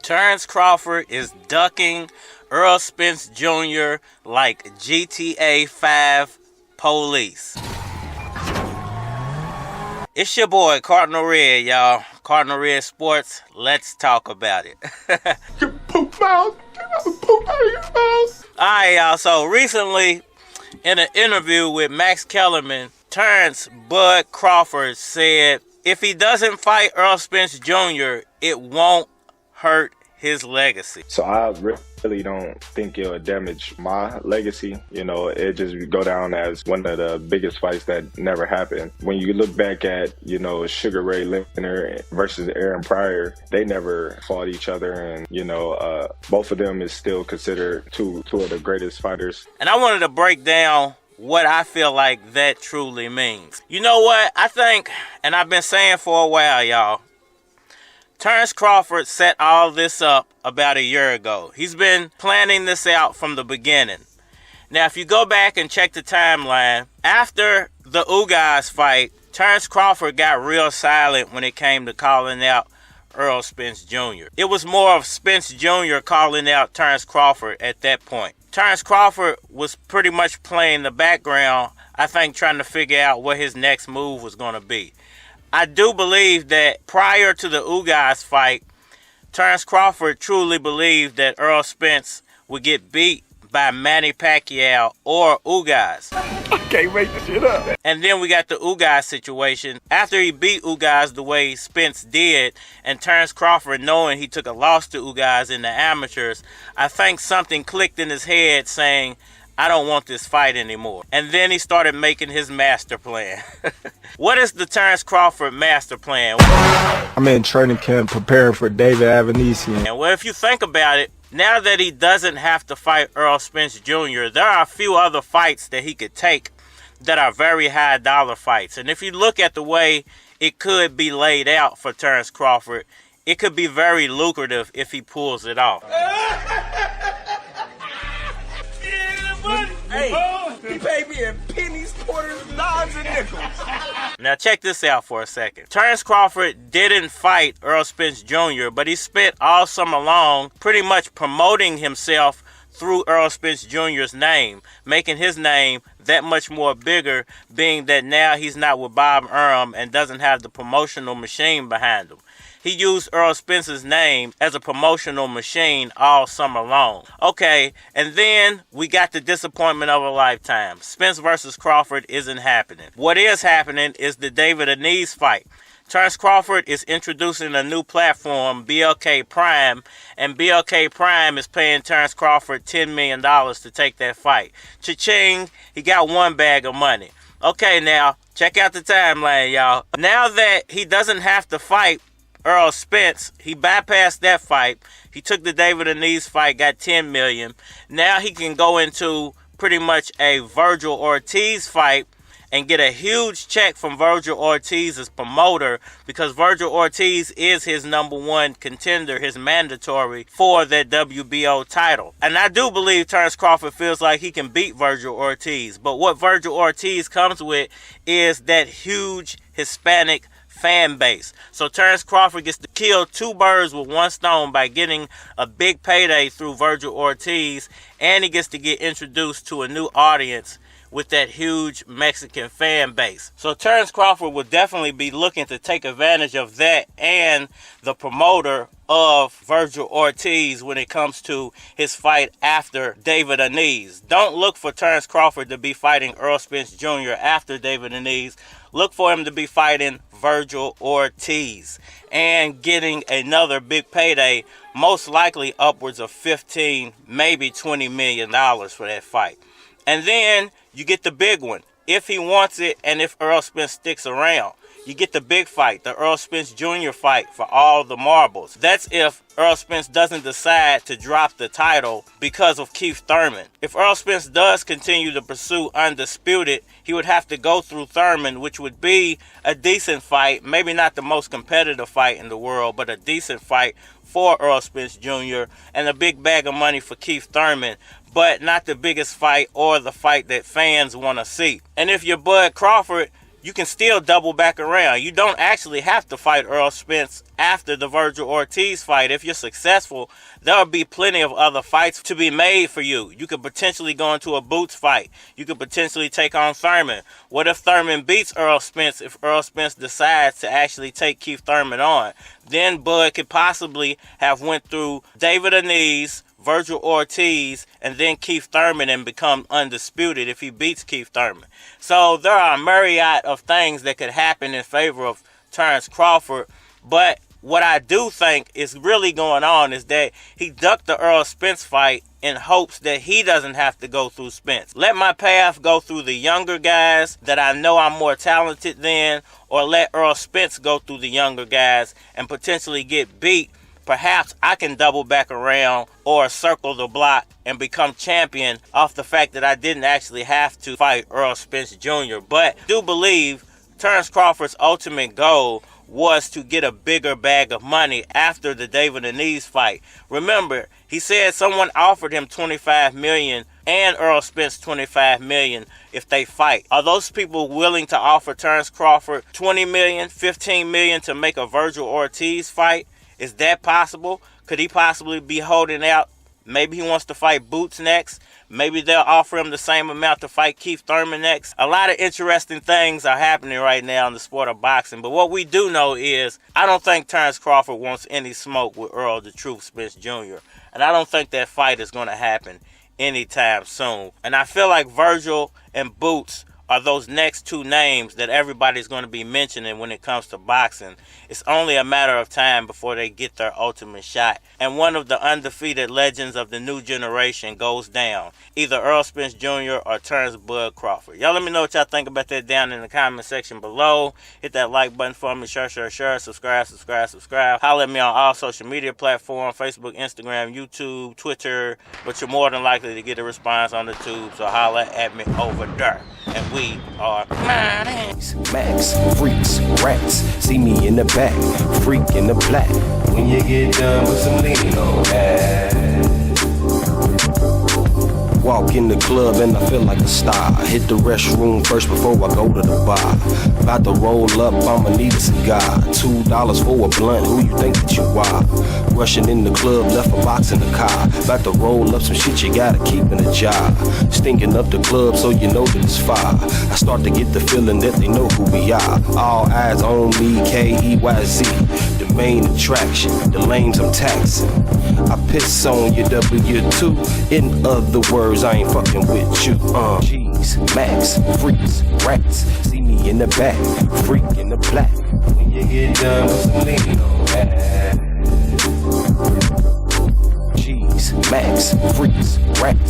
Terence Crawford is ducking Errol Spence Jr. like GTA 5 police. It's your boy, Cardinal Red, y'all. Cardinal Red Sports. Let's talk about it. Alright, y'all. So recently, in an interview with Max Kellerman, Terence Bud Crawford said if he doesn't fight Errol Spence Jr., it won't hurt his legacy. So I really don't think it'll damage my legacy. You know, it just go down as one of the biggest fights that never happened. When you look back at, you know, Sugar Ray Leonard versus Aaron Pryor, they never fought each other, and you know, both of them is still considered two of the greatest fighters. And I wanted to break down what I feel like that truly means. You know what? I think, and I've been saying for a while, y'all, Terence Crawford set all this up about a year ago. He's been planning this out from the beginning. Now, if you go back and check the timeline, after the Ugas fight, Terence Crawford got real silent when it came to calling out Errol Spence Jr. It was more of Spence Jr. calling out Terence Crawford at that point. Terence Crawford was pretty much playing the background, I think, trying to figure out what his next move was going to be. I do believe that prior to the Ugas fight, Terence Crawford truly believed that Errol Spence would get beat by Manny Pacquiao or Ugas. I can't make this shit up. And then we got the Ugas situation. After he beat Ugas the way Spence did, and Terence Crawford knowing he took a loss to Ugas in the amateurs, I think something clicked in his head saying, I don't want this fight anymore. And then he started making his master plan. What is the Terence Crawford master plan? I'm in training camp preparing for David Avanesyan. And well, if you think about it, now that he doesn't have to fight Errol Spence Jr., there are a few other fights that he could take that are very high dollar fights. And if you look at the way it could be laid out for Terence Crawford, it could be very lucrative if he pulls it off. Hey, he paid me in pennies, quarters, dimes, and nickels. Now check this out for a second. Terence Crawford didn't fight Errol Spence Jr., but he spent all summer long pretty much promoting himself through Errol Spence Jr.'s name, making his name that much more bigger, being that now he's not with Bob Arum and doesn't have the promotional machine behind him. He used Errol Spence's name as a promotional machine all summer long. Okay, and then we got the disappointment of a lifetime. Spence versus Crawford isn't happening. What is happening is the David Avanesyan fight. Terence Crawford is introducing a new platform, BLK Prime, and BLK Prime is paying Terence Crawford $10 million to take that fight. Cha-ching, he got one bag of money. Okay, now, check out the timeline, y'all. Now that he doesn't have to fight Errol Spence, he bypassed that fight. He took the David Avanesyan fight, got $10 million. Now he can go into pretty much a Virgil Ortiz fight and get a huge check from Virgil Ortiz's promoter, because Virgil Ortiz is his #1 contender, his mandatory for that WBO title. And I do believe Terence Crawford feels like he can beat Virgil Ortiz. But what Virgil Ortiz comes with is that huge Hispanic fan base. So Terence Crawford gets to kill two birds with one stone by getting a big payday through Virgil Ortiz, and he gets to get introduced to a new audience with that huge Mexican fan base. So Terence Crawford will definitely be looking to take advantage of that and the promoter of Virgil Ortiz when it comes to his fight after David Avanesyan. Don't look for Terence Crawford to be fighting Errol Spence Jr. after David Avanesyan. Look for him to be fighting Virgil Ortiz and getting another big payday, most likely upwards of $15, maybe $20 million for that fight. And then you get the big one, if he wants it and if Errol Spence sticks around. You get the big fight, the Errol Spence Jr. fight for all the marbles. That's if Errol Spence doesn't decide to drop the title because of Keith Thurman. If Errol Spence does continue to pursue undisputed, he would have to go through Thurman, which would be a decent fight. Maybe not the most competitive fight in the world, but a decent fight for Errol Spence Jr. and a big bag of money for Keith Thurman, but not the biggest fight or the fight that fans want to see. And if you're Bud Crawford, you can still double back around. You don't actually have to fight Errol Spence after the Virgil Ortiz fight. If you're successful, there'll be plenty of other fights to be made for you. You could potentially go into a Boots fight. You could potentially take on Thurman. What if Thurman beats Errol Spence if Errol Spence decides to actually take Keith Thurman on? Then Bud could possibly have went through David Avanesyan, Virgil Ortiz, and then Keith Thurman and become undisputed if he beats Keith Thurman. So there are a myriad of things that could happen in favor of Terence Crawford. But what I do think is really going on is that he ducked the Errol Spence fight in hopes that he doesn't have to go through Spence. Let my path go through the younger guys that I know I'm more talented than, or let Errol Spence go through the younger guys and potentially get beat. Perhaps I can double back around or circle the block and become champion off the fact that I didn't actually have to fight Errol Spence Jr. But I do believe Terence Crawford's ultimate goal was to get a bigger bag of money after the David Avanesyan fight. Remember, he said someone offered him $25 million and Errol Spence $25 million if they fight. Are those people willing to offer Terence Crawford $20 million, $15 million to make a Virgil Ortiz fight? Is that possible? Could he possibly be holding out? Maybe he wants to fight Boots next. Maybe they'll offer him the same amount to fight Keith Thurman next. A lot of interesting things are happening right now in the sport of boxing. But what we do know is I don't think Terence Crawford wants any smoke with Errol the Truth Spence Jr. And I don't think that fight is going to happen anytime soon. And I feel like Virgil and Boots are those next two names that everybody's going to be mentioning when it comes to boxing. It's only a matter of time before they get their ultimate shot. And one of the undefeated legends of the new generation goes down. Either Errol Spence Jr. or Terence Bud Crawford. Y'all let me know what y'all think about that down in the comment section below. Hit that like button for me. Share. Subscribe. Holler at me on all social media platforms. Facebook, Instagram, YouTube, Twitter. But you're more than likely to get a response on the tube. So holler at me over there. And we are Max, freaks, rats. See me in the back, freak in the black. When you get done with some lean on that. Walk in the club and I feel like a star. Hit the restroom first before I go to the bar. About to roll up, I'ma need a cigar. $2 for a blunt, who you think that you are? Rushing in the club, left a box in the car. About to roll up some shit you gotta keep in a jar. Stinking up the club so you know that it's fire. I start to get the feeling that they know who we are. All eyes on me, K-E-Y-Z. The main attraction, the lanes I'm taxing. I piss on your W2. In other words, I ain't fucking with you. G's, Max, freaks, rats. See me in the back, freak in the black. When you get done with some lean on that. G's, Max, freaks, rats.